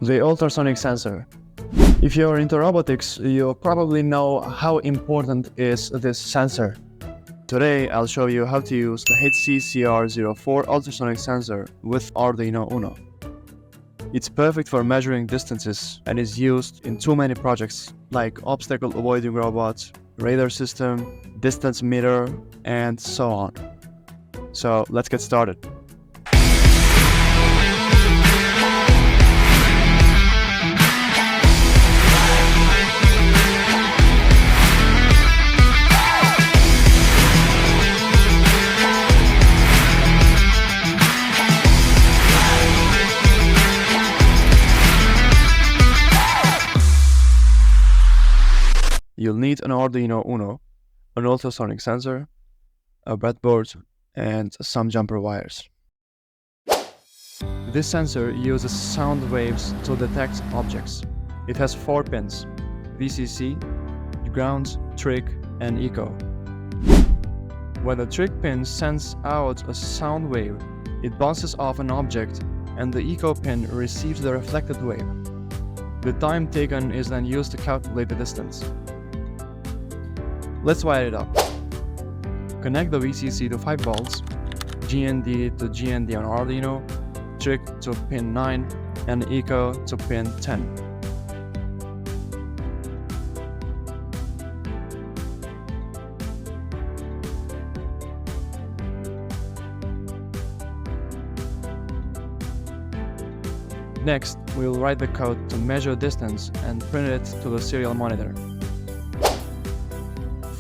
The ultrasonic sensor. If you're into robotics, you probably know how important is this sensor. Today, I'll show you how to use the HC-SR04 ultrasonic sensor with Arduino Uno. It's perfect for measuring distances and is used in too many projects like obstacle avoiding robots, radar system, distance meter, and so on. So let's get started. You'll need an Arduino Uno, an ultrasonic sensor, a breadboard, and some jumper wires. This sensor uses sound waves to detect objects. It has 4 pins: VCC, ground, trig, and echo. When the trig pin sends out a sound wave, it bounces off an object, and the echo pin receives the reflected wave. The time taken is then used to calculate the distance. Let's wire it up. Connect the VCC to 5 volts, GND to GND on Arduino, trig to pin 9, and echo to pin 10. Next, we'll write the code to measure distance and print it to the serial monitor.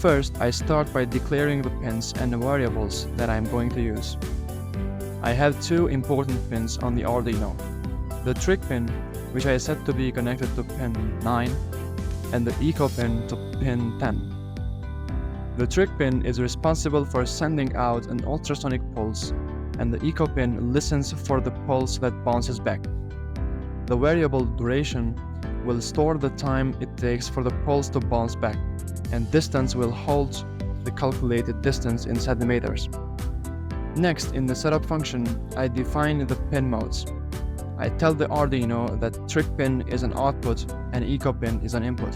First, I start by declaring the pins and the variables that I'm going to use. I have 2 important pins on the Arduino: the trig pin, which I set to be connected to pin 9, and the echo pin to pin 10. The trig pin is responsible for sending out an ultrasonic pulse, and the echo pin listens for the pulse that bounces back. The variable duration will store the time it takes for the pulse to bounce back, and distance will hold the calculated distance in centimeters. Next, in the setup function, I define the pin modes. I tell the Arduino that trig pin is an output and echo pin is an input.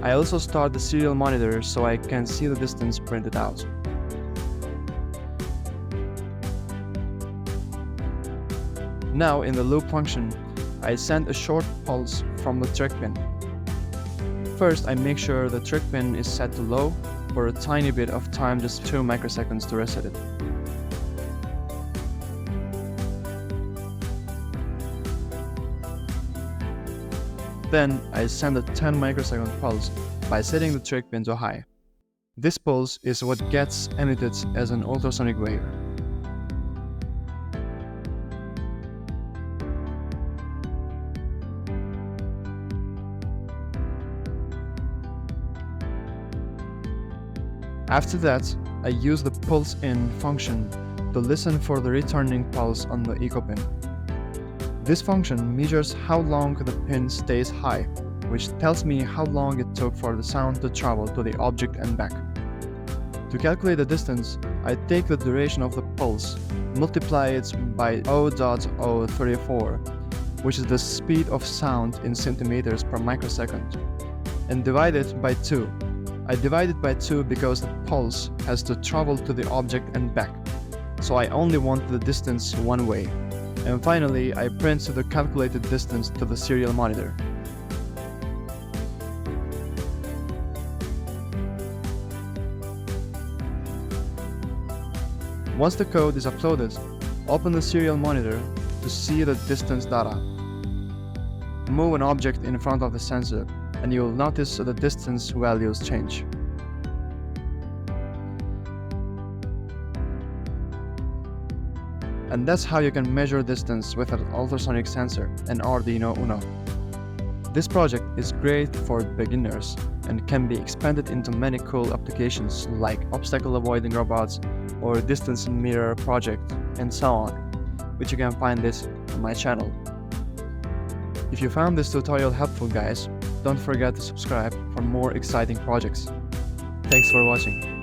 I also start the serial monitor so I can see the distance printed out. Now, in the loop function, I send a short pulse from the trig pin. First, I make sure the trig pin is set to low for a tiny bit of time, just 2 microseconds to reset it. Then, I send a 10 microsecond pulse by setting the trig pin to high. This pulse is what gets emitted as an ultrasonic wave. After that, I use the pulse-in function to listen for the returning pulse on the echo pin. This function measures how long the pin stays high, which tells me how long it took for the sound to travel to the object and back. To calculate the distance, I take the duration of the pulse, multiply it by 0.034, which is the speed of sound in centimeters per microsecond, and divide it by 2. I divide it by 2 because the pulse has to travel to the object and back, so I only want the distance one way. And finally, I print the calculated distance to the serial monitor. Once the code is uploaded, open the serial monitor to see the distance data. Move an object in front of the sensor, and you will notice the distance values change. And that's how you can measure distance with an ultrasonic sensor and Arduino Uno. This project is great for beginners and can be expanded into many cool applications like obstacle avoiding robots or distance meter project and so on, which you can find this on my channel. If you found this tutorial helpful, guys, don't forget to subscribe for more exciting projects. Thanks for watching.